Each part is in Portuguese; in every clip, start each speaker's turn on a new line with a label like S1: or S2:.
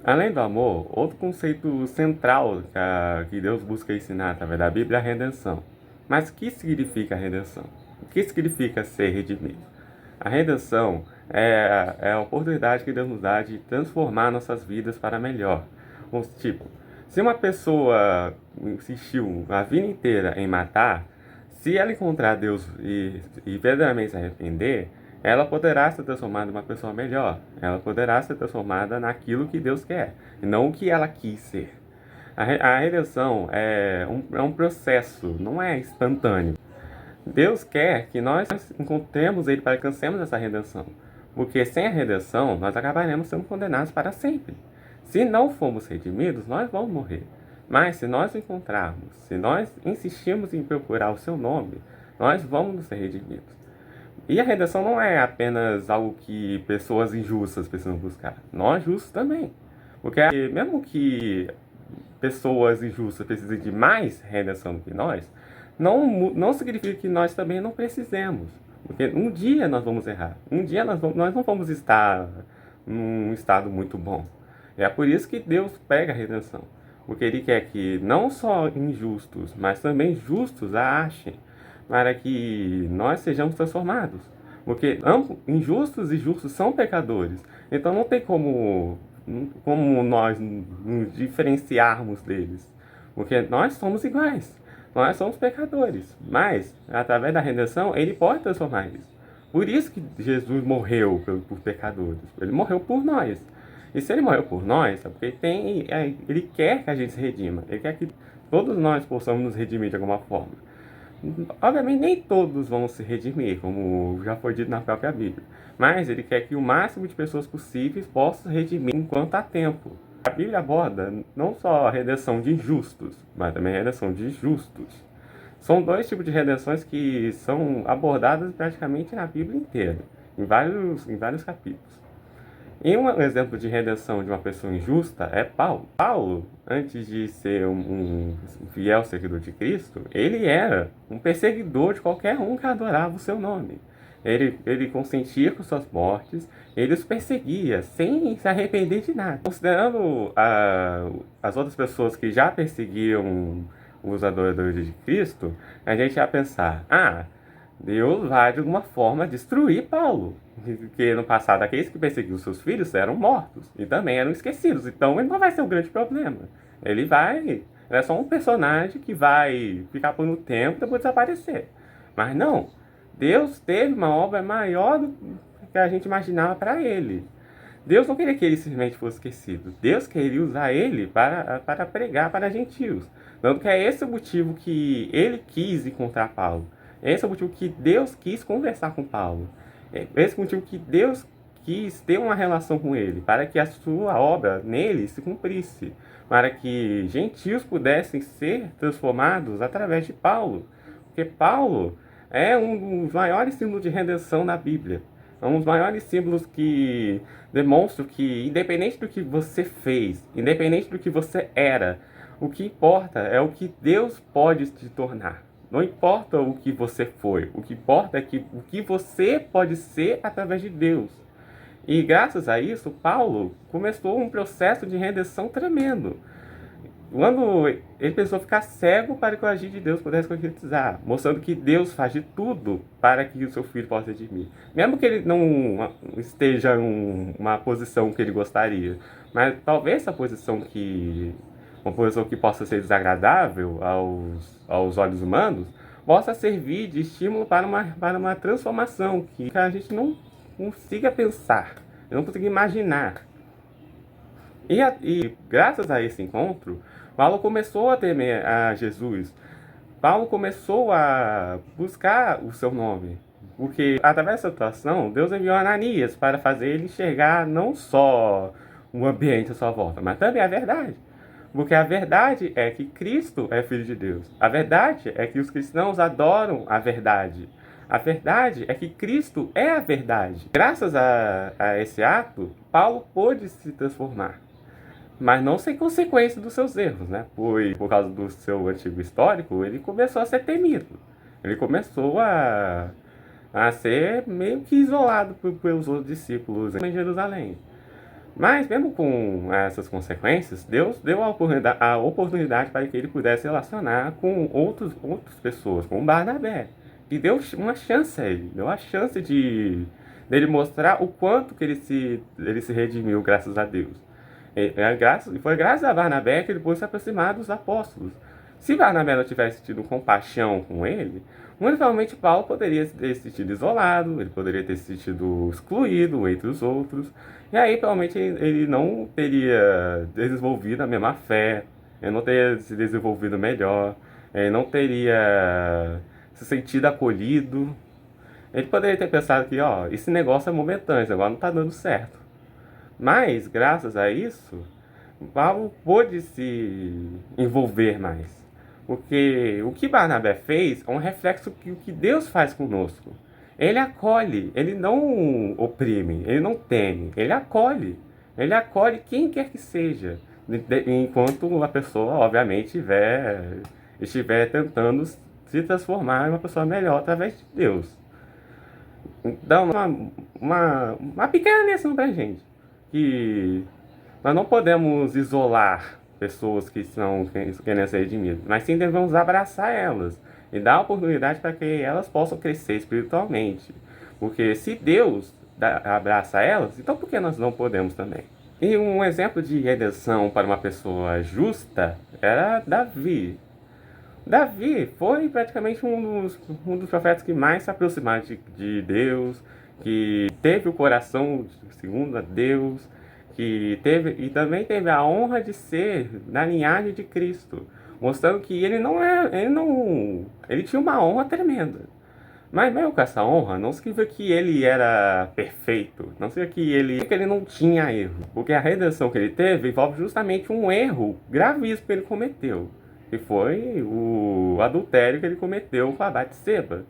S1: Além do amor, outro conceito central que Deus busca ensinar através da Bíblia é a redenção. Mas o que significa a redenção? O que significa ser redimido? A redenção é a oportunidade que Deus nos dá de transformar nossas vidas para melhor. Tipo, se uma pessoa insistiu a vida inteira em matar, se ela encontrar Deus e verdadeiramente se arrepender, ela poderá ser transformada em uma pessoa melhor. Ela poderá ser transformada naquilo que Deus quer, e não o que ela quis ser. A redenção é um processo, não é instantâneo. Deus quer que nós encontremos Ele para que alcancemos essa redenção. Porque sem a redenção, nós acabaremos sendo condenados para sempre. Se não formos redimidos, nós vamos morrer. Mas se nós encontrarmos, se nós insistirmos em procurar o seu nome, nós vamos ser redimidos. E a redenção não é apenas algo que pessoas injustas precisam buscar. Nós justos também. Porque mesmo que pessoas injustas precisem de mais redenção do que nós, não significa que nós também não precisemos. Porque um dia nós vamos errar. Um dia nós não vamos estar num estado muito bom. É por isso que Deus pega a redenção. Porque Ele quer que não só injustos, mas também justos a achem, para que nós sejamos transformados. Porque ambos, injustos e justos, são pecadores. Então não tem como nós nos diferenciarmos deles. Porque nós somos iguais. Nós somos pecadores. Mas, através da redenção, Ele pode transformar isso. Por isso que Jesus morreu por pecadores. Ele morreu por nós. E se Ele morreu por nós, é porque Ele quer que a gente se redima. Ele quer que todos nós possamos nos redimir de alguma forma. Obviamente nem todos vão se redimir, como já foi dito na própria Bíblia. Mas Ele quer que o máximo de pessoas possíveis possam se redimir enquanto há tempo. A Bíblia aborda não só a redenção de injustos, mas também a redenção de justos. São dois tipos de redenções que são abordadas praticamente na Bíblia inteira, em vários capítulos. E um exemplo de redenção de uma pessoa injusta é Paulo. Paulo, antes de ser um fiel seguidor de Cristo, ele era um perseguidor de qualquer um que adorava o seu nome. Ele consentia com suas mortes, ele os perseguia sem se arrepender de nada. Considerando as outras pessoas que já perseguiam os adoradores de Cristo, a gente ia pensar, Deus vai de alguma forma destruir Paulo. Porque no passado aqueles que perseguiam seus filhos eram mortos e também eram esquecidos. Então ele não vai ser o grande problema. Ele é só um personagem que vai ficar por um tempo e depois desaparecer. Mas não, Deus teve uma obra maior do que a gente imaginava para ele. Deus não queria que ele simplesmente fosse esquecido. Deus queria usar ele para pregar para gentios. Tanto que é esse o motivo que ele quis encontrar Paulo. Esse é o motivo que Deus quis conversar com Paulo. Esse é o motivo que Deus quis ter uma relação com ele, para que a sua obra nele se cumprisse, para que gentios pudessem ser transformados através de Paulo. Porque Paulo é um dos maiores símbolos de redenção na Bíblia. É um dos maiores símbolos que demonstram que, independente do que você fez, independente do que você era, o que importa é o que Deus pode te tornar. Não importa o que você foi, o que importa é o que você pode ser através de Deus. E graças a isso, Paulo começou um processo de redenção tremendo. Quando ele precisou ficar cego para que o agir de Deus pudesse concretizar, mostrando que Deus faz de tudo para que o seu filho possa redimir. Mesmo que ele não esteja em uma posição que ele gostaria, mas talvez essa posição uma posição que possa ser desagradável aos olhos humanos, possa servir de estímulo para uma transformação que a gente não consiga pensar, não consiga imaginar. E graças a esse encontro, Paulo começou a temer a Jesus. Paulo começou a buscar o seu nome. Porque através dessa situação, Deus enviou Ananias para fazer ele enxergar não só o ambiente à sua volta, mas também a verdade. Porque a verdade é que Cristo é Filho de Deus. A verdade é que os cristãos adoram a verdade. A verdade é que Cristo é a verdade. Graças a esse ato, Paulo pôde se transformar. Mas não sem consequência dos seus erros, né? Por causa do seu antigo histórico, ele começou a ser temido. Ele começou a ser meio que isolado pelos outros discípulos em Jerusalém. Mas, mesmo com essas consequências, Deus deu a oportunidade para que ele pudesse relacionar com outras pessoas, com Barnabé. E deu uma chance a ele, deu a chance dele mostrar o quanto que ele se redimiu, graças a Deus. Foi graças a Barnabé que ele pôde se aproximar dos apóstolos. Se Barnabé não tivesse tido compaixão com ele, muito provavelmente Paulo poderia ter se sentido isolado, ele poderia ter se sentido excluído entre os outros, e aí provavelmente ele não teria desenvolvido a mesma fé, ele não teria se desenvolvido melhor, ele não teria se sentido acolhido. Ele poderia ter pensado que, ó, esse negócio é momentâneo, agora não está dando certo. Mas, graças a isso, Paulo pôde se envolver mais. Porque o que Barnabé fez é um reflexo do que Deus faz conosco. Ele acolhe, ele não oprime, ele não teme, ele acolhe. Ele acolhe quem quer que seja. Enquanto a pessoa, obviamente, estiver tentando se transformar em uma pessoa melhor através de Deus. Então, uma pequena lição pra gente. Que nós não podemos isolar pessoas que querem ser redimidas, mas sim devemos abraçar elas e dar oportunidade para que elas possam crescer espiritualmente. Porque se Deus abraça elas, então por que nós não podemos também? E um exemplo de redenção para uma pessoa justa era Davi. Davi foi praticamente um dos profetas que mais se aproximaram de Deus, que teve o coração segundo a Deus, que teve e também teve a honra de ser da linhagem de Cristo, mostrando que ele tinha uma honra tremenda. Mas mesmo com essa honra, não significa que ele era perfeito, não significa que ele não tinha erro, porque a redenção que ele teve envolve justamente um erro gravíssimo que ele cometeu, que foi o adultério que ele cometeu com a Batseba.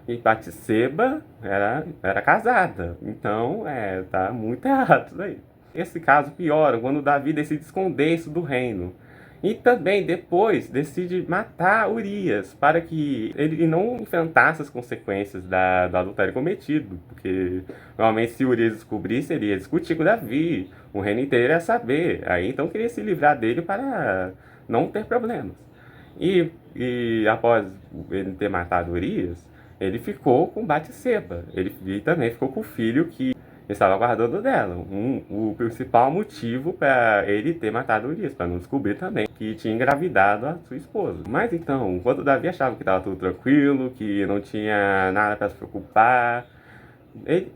S1: E Batseba era casada, então tá muito errado isso aí. Esse caso piora quando Davi decide esconder isso do reino. E também depois decide matar Urias para que ele não enfrentasse as consequências do adultério cometido. Porque normalmente se Urias descobrisse, ele ia discutir com Davi, o reino inteiro ia saber. Aí então queria se livrar dele para não ter problemas. E após ele ter matado Urias, ele ficou com Batseba. E também ficou com o filho que estava guardando dela. O principal motivo para ele ter matado Urias, para não descobrir também que tinha engravidado a sua esposa. Mas então, enquanto Davi achava que estava tudo tranquilo, que não tinha nada para se preocupar,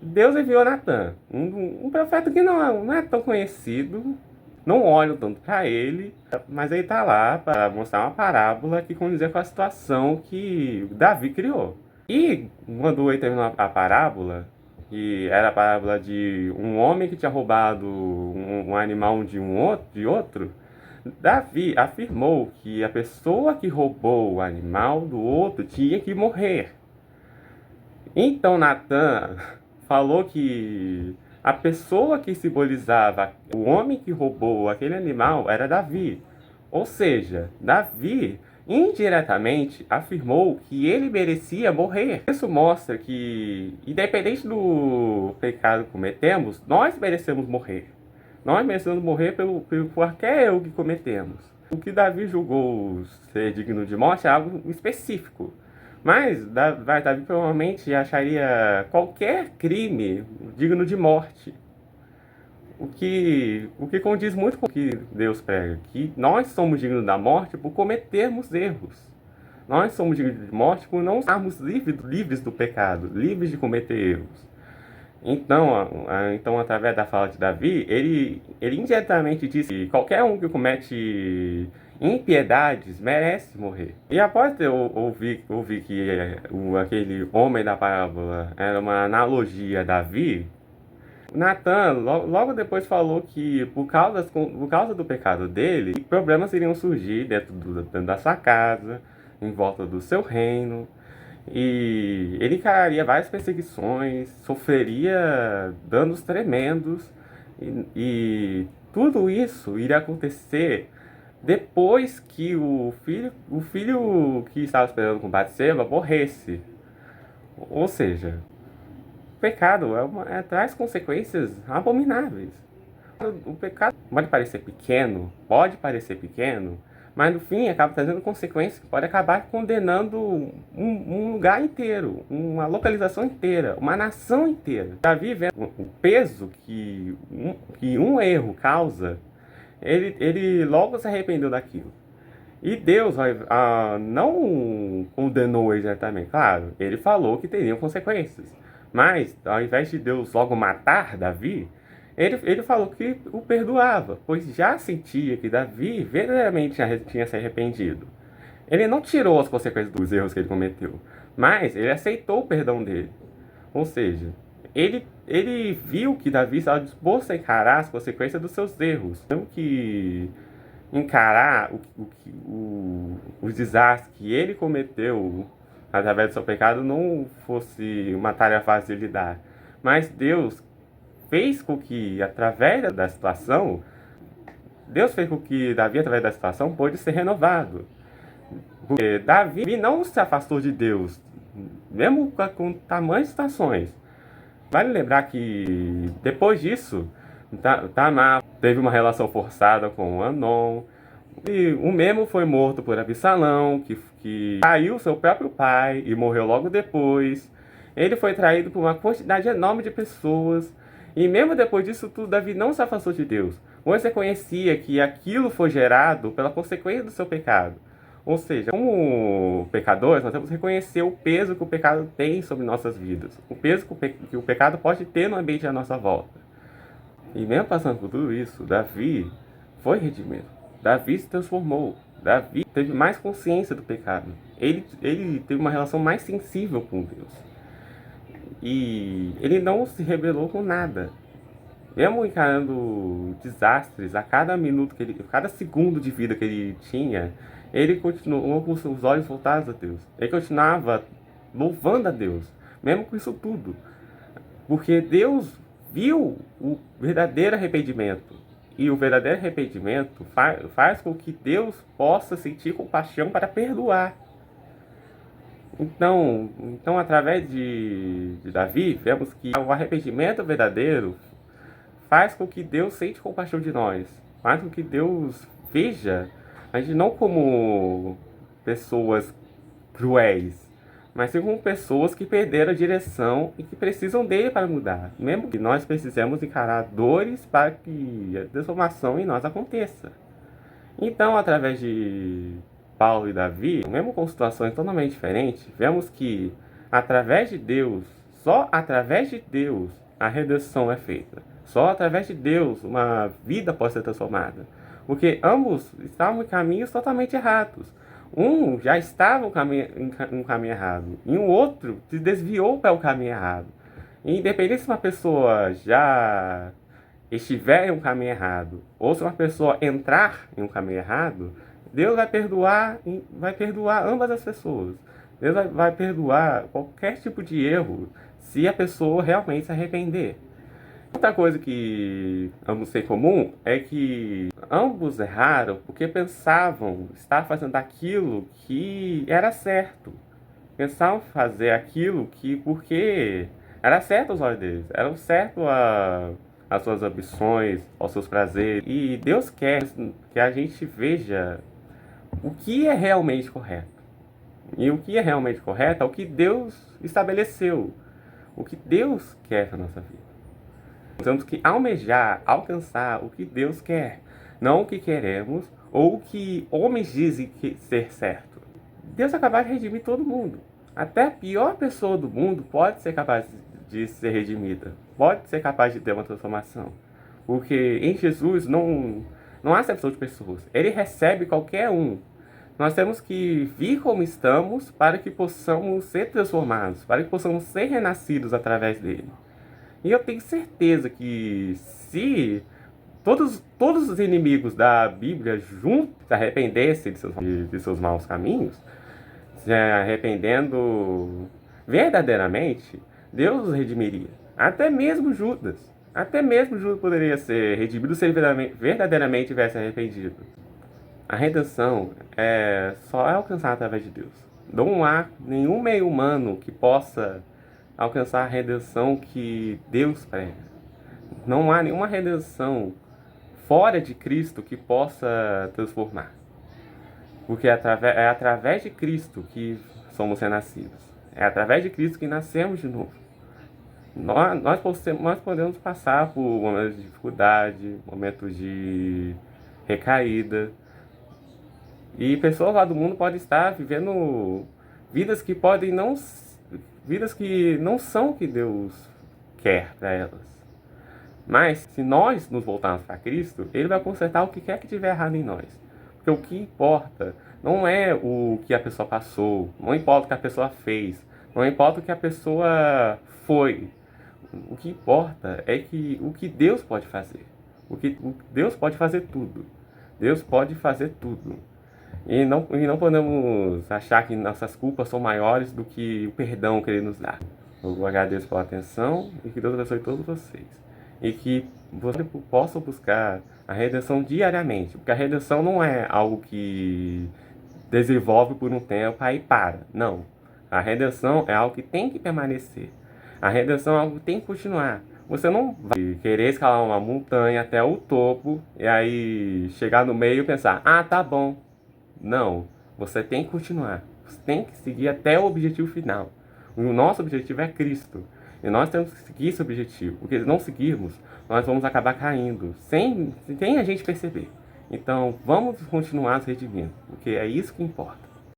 S1: Deus enviou Natan, um profeta que não é tão conhecido, não olham tanto para ele, mas ele está lá para mostrar uma parábola que condizia com a situação que Davi criou. E quando ele terminou a parábola, que era a parábola de um homem que tinha roubado um animal de outro, Davi afirmou que a pessoa que roubou o animal do outro tinha que morrer. Então Natan falou que a pessoa que simbolizava o homem que roubou aquele animal era Davi. Ou seja, Davi indiretamente afirmou que ele merecia morrer. Isso mostra que, independente do pecado que cometemos, nós merecemos morrer. Nós merecemos morrer por qualquer erro que cometemos. O que Davi julgou ser digno de morte é algo específico. Mas Davi provavelmente acharia qualquer crime digno de morte. O que condiz muito com o que Deus prega, que nós somos dignos da morte por cometermos erros. Nós somos dignos de morte por não estarmos livres do pecado, livres de cometer erros. Então, através da fala de Davi, ele indiretamente disse que qualquer um que comete impiedades merece morrer. E após eu ouvir que aquele homem da parábola era uma analogia a Davi, Natan logo depois falou que por causa do pecado dele, problemas iriam surgir dentro da sua casa, em volta do seu reino, e ele encararia várias perseguições, sofreria danos tremendos, e tudo isso iria acontecer depois que o filho que estava esperando com Batseba morresse. Ou seja, o pecado traz consequências abomináveis. O pecado pode parecer pequeno, mas no fim acaba trazendo consequências que pode acabar condenando um lugar inteiro, uma localização inteira, uma nação inteira. Davi vendo o peso que um erro causa, ele logo se arrependeu daquilo. E Deus não condenou ele diretamente. Claro, ele falou que teriam consequências. Mas, ao invés de Deus logo matar Davi, ele falou que o perdoava, pois já sentia que Davi verdadeiramente tinha se arrependido. Ele não tirou as consequências dos erros que ele cometeu, mas ele aceitou o perdão dele. Ou seja, ele viu que Davi estava disposto a encarar as consequências dos seus erros. Mesmo que encarar os desastres que ele cometeu através do seu pecado não fosse uma tarefa fácil de lidar. Mas Deus fez com que, através da situação, Deus fez com que Davi, através da situação, pôde ser renovado. Porque Davi não se afastou de Deus, mesmo com tamanhas situações. Vale lembrar que, depois disso, Tamar teve uma relação forçada com Amnon. E o mesmo foi morto por Absalão, que traiu seu próprio pai e morreu logo depois. Ele foi traído por uma quantidade enorme de pessoas. E mesmo depois disso tudo, Davi não se afastou de Deus. Pois reconhecia que aquilo foi gerado pela consequência do seu pecado. Ou seja, como pecadores, nós temos que reconhecer o peso que o pecado tem sobre nossas vidas. O peso que o pecado pode ter no ambiente à nossa volta. E mesmo passando por tudo isso, Davi foi redimido. Davi se transformou. Davi teve mais consciência do pecado. Ele teve uma relação mais sensível com Deus. E ele não se rebelou com nada. Mesmo encarando desastres a cada minuto cada segundo de vida que ele tinha, ele continuou com seus olhos voltados a Deus. Ele continuava louvando a Deus, mesmo com isso tudo. Porque Deus viu o verdadeiro arrependimento. E o verdadeiro arrependimento faz com que Deus possa sentir compaixão para perdoar. Então através de Davi, vemos que o arrependimento verdadeiro faz com que Deus sente compaixão de nós. Faz com que Deus veja a gente não como pessoas cruéis, mas sim como pessoas que perderam a direção e que precisam dele para mudar. Mesmo que nós precisemos encarar dores para que a transformação em nós aconteça. Então, através de Paulo e Davi, mesmo com situações totalmente diferentes, vemos que através de Deus, só através de Deus, a redenção é feita. Só através de Deus uma vida pode ser transformada. Porque ambos estavam em caminhos totalmente errados. Um já estava em um caminho errado, e um outro se desviou para o caminho errado. E independente se uma pessoa já estiver em um caminho errado, ou se uma pessoa entrar em um caminho errado, Deus vai perdoar ambas as pessoas. Deus vai perdoar qualquer tipo de erro se a pessoa realmente se arrepender. Outra coisa que ambos têm em comum é que ambos erraram porque pensavam estar fazendo aquilo que era certo. Pensavam fazer aquilo porque era certo aos olhos deles, era certo às suas ambições, aos seus prazeres. E Deus quer que a gente veja o que é realmente correto. E o que é realmente correto é o que Deus estabeleceu, o que Deus quer para a nossa vida. Temos que almejar, alcançar o que Deus quer, não o que queremos ou o que homens dizem ser certo. Deus é capaz de redimir todo mundo. Até a pior pessoa do mundo pode ser capaz de ser redimida, pode ser capaz de ter uma transformação. Porque em Jesus não há acepção de pessoas, Ele recebe qualquer um. Nós temos que vir como estamos para que possamos ser transformados, para que possamos ser renascidos através dele. E eu tenho certeza que se todos os inimigos da Bíblia juntos se arrependessem de seus maus caminhos, se arrependendo verdadeiramente, Deus os redimiria. Até mesmo Judas. Até mesmo Judas poderia ser redimido se ele verdadeiramente tivesse arrependido. A redenção só é alcançada através de Deus. Não há nenhum meio humano que possa alcançar a redenção que Deus prega. Não há nenhuma redenção fora de Cristo que possa transformar. Porque é através de Cristo que somos renascidos. É através de Cristo que nascemos de novo. Nós podemos passar por momentos de dificuldade, momentos de recaída. E pessoas lá do mundo podem estar vivendo vidas que vidas que não são o que Deus quer para elas. Mas se nós nos voltarmos para Cristo, Ele vai consertar o que quer que tiver errado em nós. Porque o que importa não é o que a pessoa passou, não importa o que a pessoa fez, não importa o que a pessoa foi. O que importa é o que Deus pode fazer. Deus pode fazer tudo. Deus pode fazer tudo. E não podemos achar que nossas culpas são maiores do que o perdão que Ele nos dá. Eu agradeço pela atenção e que Deus abençoe todos vocês. E que vocês possam buscar a redenção diariamente. Porque a redenção não é algo que desenvolve por um tempo aí para. Não. A redenção é algo que tem que permanecer. A redenção é algo que tem que continuar. Você não vai querer escalar uma montanha até o topo e aí chegar no meio e pensar, ah, tá bom. Não, você tem que continuar. Você tem que seguir até o objetivo final. O nosso objetivo é Cristo. E nós temos que seguir esse objetivo. Porque se não seguirmos, nós vamos acabar caindo sem a gente perceber. Então, vamos continuar nos redimindo. Porque é isso que importa.